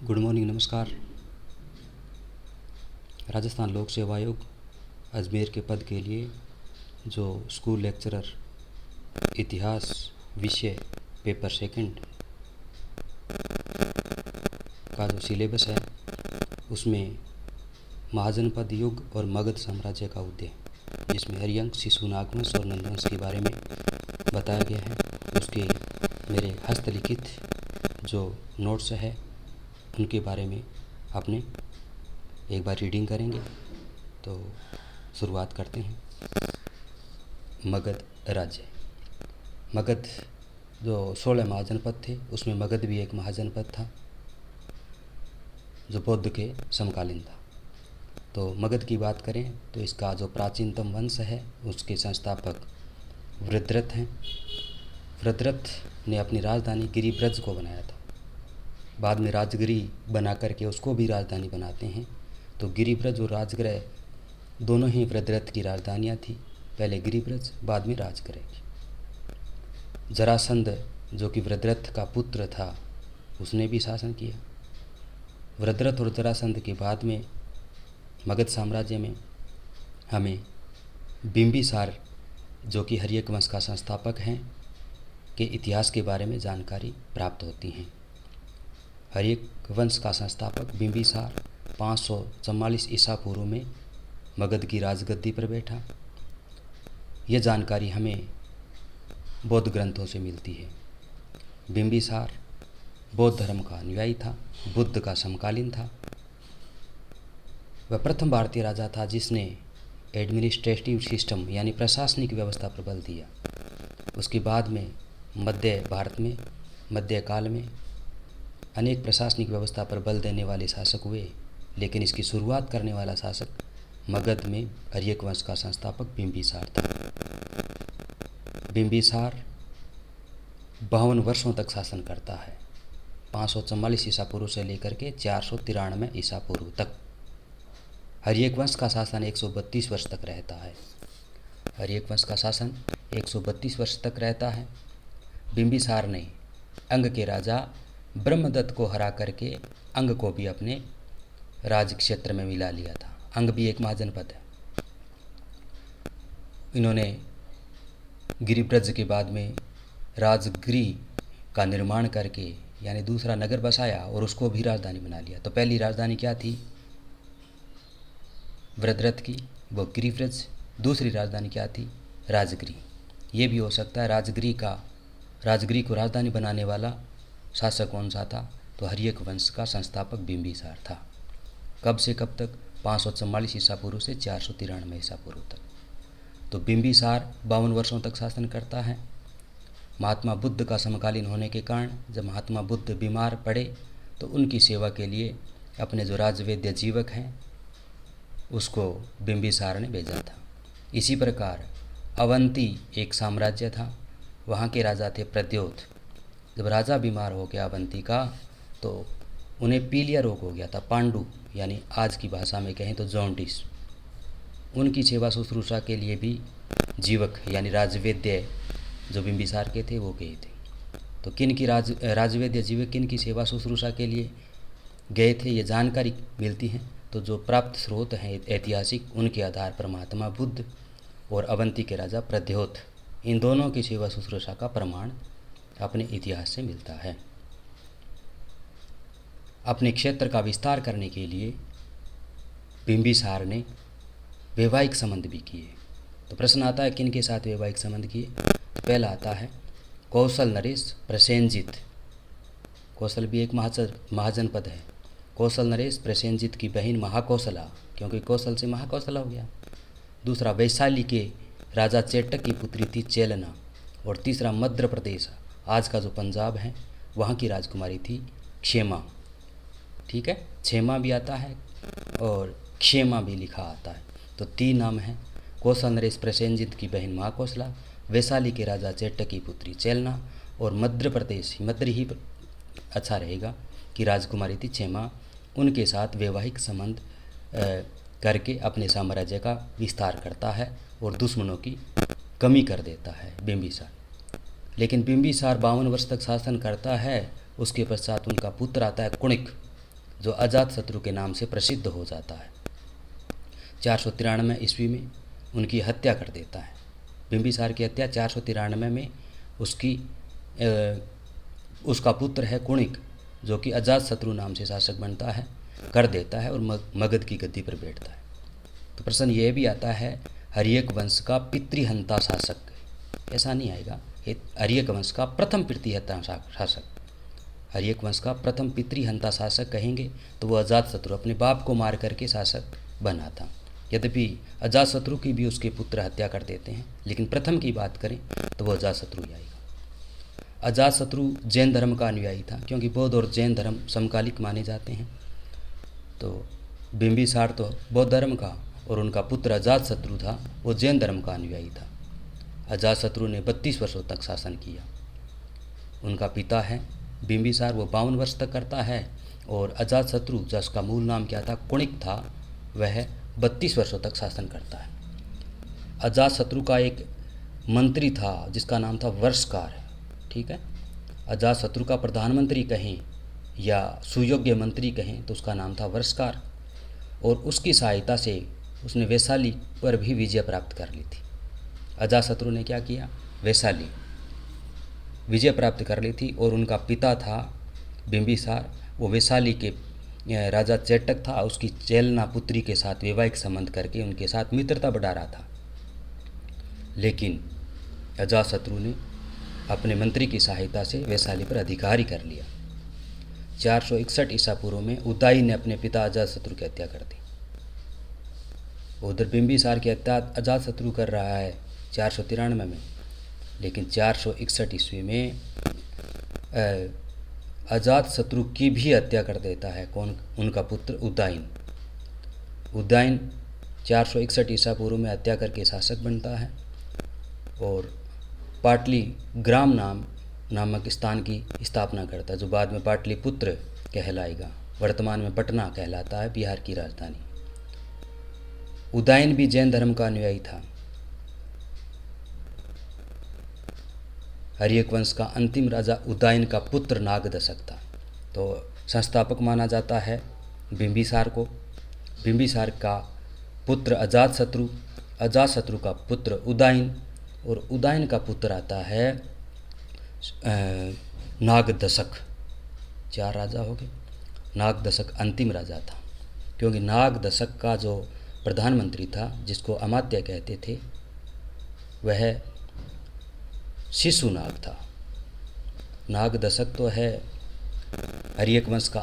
Good morning, नमस्कार। राजस्थान लोक सेवा आयोग अजमेर के पद के लिए जो स्कूल लेक्चरर इतिहास विषय पेपर सेकंड का जो सिलेबस है उसमें महाजनपद युग और मगध साम्राज्य का उदय, जिसमें हरिवंश, शिशु नागवंश और नंदवंश के बारे में बताया गया है, उसके मेरे हस्तलिखित जो नोट्स है उनके बारे में आपने एक बार रीडिंग करेंगे। तो शुरुआत करते हैं। मगध राज्य। मगध जो 16 महाजनपद थे उसमें मगध भी एक महाजनपद था जो बौद्ध के समकालीन था। तो मगध की बात करें तो इसका जो प्राचीनतम वंश है उसके संस्थापक वृद्धरथ हैं। वृद्धरथ ने अपनी राजधानी गिरिब्रज को बनाया था। बाद में राजगिरी बना करके उसको भी राजधानी बनाते हैं। तो गिरिब्रज और राजगृह दोनों ही वृद्धरथ की राजधानियाँ थी, पहले गिरिब्रज बाद में राजगृह की। जरासंध जो कि वृद्धरथ का पुत्र था उसने भी शासन किया। वृद्धरथ और जरासंध के बाद में मगध साम्राज्य में हमें बिंबिसार जो कि हर्यक वंश का संस्थापक हैं के इतिहास के बारे में जानकारी प्राप्त होती हैं। हर्यक वंश का संस्थापक बिंबिसार 544 ईसा पूर्व में मगध की राजगद्दी पर बैठा। यह जानकारी हमें बौद्ध ग्रंथों से मिलती है। बिंबिसार बौद्ध धर्म का अनुयायी था, बुद्ध का समकालीन था। वह प्रथम भारतीय राजा था जिसने एडमिनिस्ट्रेटिव सिस्टम यानी प्रशासनिक व्यवस्था पर बल दिया। उसके बाद में मध्य भारत में मध्यकाल में अनेक प्रशासनिक व्यवस्था पर बल देने वाले शासक हुए, लेकिन इसकी शुरुआत करने वाला शासक मगध में हर्यक वंश का संस्थापक बिंबिसार था। बिंबिसार 52 वर्षों तक शासन करता है, 544 ईसा पूर्व से लेकर के 493 ईसा पूर्व तक। हर्यक वंश का शासन 132 वर्ष तक रहता है। हर्यक वंश का शासन 132 वर्ष तक रहता है। बिंबिसार ने अंग के राजा ब्रह्मदत्त को हरा करके अंग को भी अपने राज क्षेत्र में मिला लिया था। अंग भी एक महाजनपद है। इन्होंने गिरिब्रज के बाद में राजगिरी का निर्माण करके यानी दूसरा नगर बसाया और उसको भी राजधानी बना लिया। तो पहली राजधानी क्या थी वृद्धरथ की, वो गिरिब्रज। दूसरी राजधानी क्या थी, राजगिरी। ये भी हो सकता है राजगिरी को राजधानी बनाने वाला शासक कौन सा था, तो हर्यक वंश का संस्थापक बिंबिसार था। कब से कब तक, 544 ईसा पूर्व से 493 ईसा पूर्व तक। तो बिंबिसार 52 वर्षों तक शासन करता है। महात्मा बुद्ध का समकालीन होने के कारण जब महात्मा बुद्ध बीमार पड़े तो उनकी सेवा के लिए अपने जो राजवैद्य जीवक हैं उसको बिंबिसार ने भेजा था। इसी प्रकार अवंती एक साम्राज्य था, वहाँ के राजा थे प्रद्योत। जब राजा बीमार हो गया अवंती का तो उन्हें पीलिया रोग हो गया था, पांडु यानी आज की भाषा में कहें तो जॉन्डिस। उनकी सेवा शुश्रूषा के लिए भी जीवक यानी राजवैद्य जो बिंबिसार के थे वो गए थे। तो किन की राजवैद्य जीवक किन की सेवा शुश्रूषा के लिए गए थे ये जानकारी मिलती है। तो जो प्राप्त स्रोत हैं ऐतिहासिक उनके आधार पर महात्मा बुद्ध और अवंती के राजा प्रद्योत, इन दोनों की सेवा शुश्रूषा का प्रमाण अपने इतिहास से मिलता है। अपने क्षेत्र का विस्तार करने के लिए बिंबिसार ने वैवाहिक संबंध भी किए। तो प्रश्न आता है किन के साथ वैवाहिक संबंध किए। तो पहला आता है कौशल नरेश प्रसेनजित। कौशल भी एक महाजनपद है। कौशल नरेश प्रसेनजित की बहन महाकौशला, क्योंकि कौशल से महाकौशला हो गया। दूसरा वैशाली के राजा चेटक की पुत्री थी चेलना। और तीसरा मध्य प्रदेश आज का जो पंजाब है वहाँ की राजकुमारी थी क्षेमा। ठीक है, क्षेमा भी आता है और क्षेमा भी लिखा आता है। तो 3 नाम हैं, कौशल नरेश प्रसेनजित की बहन महाकौशला, वैशाली के राजा चेटक की पुत्री चेलना और मध्य प्रदेश मध्य ही अच्छा रहेगा कि राजकुमारी थी क्षेमा। उनके साथ वैवाहिक संबंध करके अपने साम्राज्य का विस्तार करता है और दुश्मनों की कमी कर देता है बिंबिसार। लेकिन बिंबिसार 52 वर्ष तक शासन करता है। उसके पश्चात उनका पुत्र आता है कुणिक। जो अजातशत्रु के नाम से प्रसिद्ध हो जाता है। 493 ईस्वी में उनकी हत्या कर देता है। बिंबिसार की हत्या 493 में उसका पुत्र है कुणिक, जो कि अजातशत्रु नाम से शासक बनता है, कर देता है और मगध की गद्दी पर बैठता है। तो प्रश्न ये भी आता है, हर्यक वंश का पितृहंता शासक, ऐसा नहीं आएगा, हर्यक वंश का प्रथम पितृहंता शासक, हर्यक वंश का प्रथम पितृहंता शासक कहेंगे तो वो अजातशत्रु अपने बाप को मार करके शासक बना था। यद्यपि अजातशत्रु की भी उसके पुत्र हत्या कर देते हैं, लेकिन प्रथम की बात करें तो वो अजातशत्रु ही आएगा। अजातशत्रु जैन धर्म का अनुयायी था, क्योंकि बौद्ध और जैन धर्म समकालिक माने जाते हैं। तो बिंबिसार तो बौद्ध धर्म का और उनका पुत्र अजातशत्रु था, वो जैन धर्म का अनुयायी था। अजातशत्रु ने 32 वर्षों तक शासन किया। उनका पिता है बिंबिसार, वो 52 वर्ष तक करता है, और अजातशत्रु जिसका मूल नाम क्या था, कुणिक था, वह 32 वर्षों तक शासन करता है। अजातशत्रु का एक मंत्री था जिसका नाम था वर्षकार, ठीक है। अजातशत्रु का प्रधानमंत्री कहें या सुयोग्य मंत्री कहें तो उसका नाम था वर्षकार, और उसकी सहायता से उसने वैशाली पर भी विजय प्राप्त कर ली थी। अजातशत्रु ने क्या किया, वैशाली विजय प्राप्त कर ली थी, और उनका पिता था बिंबिसार, वो वैशाली के राजा चेटक था, उसकी चेलना पुत्री के साथ वैवाहिक संबंध करके उनके साथ मित्रता बढ़ा रहा था। लेकिन अजातशत्रु ने अपने मंत्री की सहायता से वैशाली पर अधिकार कर लिया। 461 ईसा पूर्व में उदयन ने अपने पिता अजातशत्रु की हत्या कर दी। उधर बिंबिसार की हत्या अजातशत्रु कर रहा है 493 में, लेकिन 461 ईस्वी में अजातशत्रु की भी हत्या कर देता है। कौन? उनका पुत्र उदयन। उदयन 461 ईसा पूर्व में हत्या करके शासक बनता है और पाटली ग्राम नामक स्थान की स्थापना करता है, जो बाद में पाटलिपुत्र कहलाएगा, वर्तमान में पटना कहलाता है, बिहार की राजधानी। उदयन भी जैन धर्म का अनुयायी था। हर्यक वंश का अंतिम राजा उदयन का पुत्र नागदशक था। तो संस्थापक माना जाता है बिंबिसार को। बिंबिसार का पुत्र अजातशत्रु, अजातशत्रु का पुत्र उदयन, और उदयन का पुत्र आता है नागदशक। 4 राजा हो गए। नागदशक अंतिम राजा था, क्योंकि नागदशक का जो प्रधानमंत्री था, जिसको अमात्य कहते थे, वह शिशुनाग था। नागदशक तो है हर्यक वंश का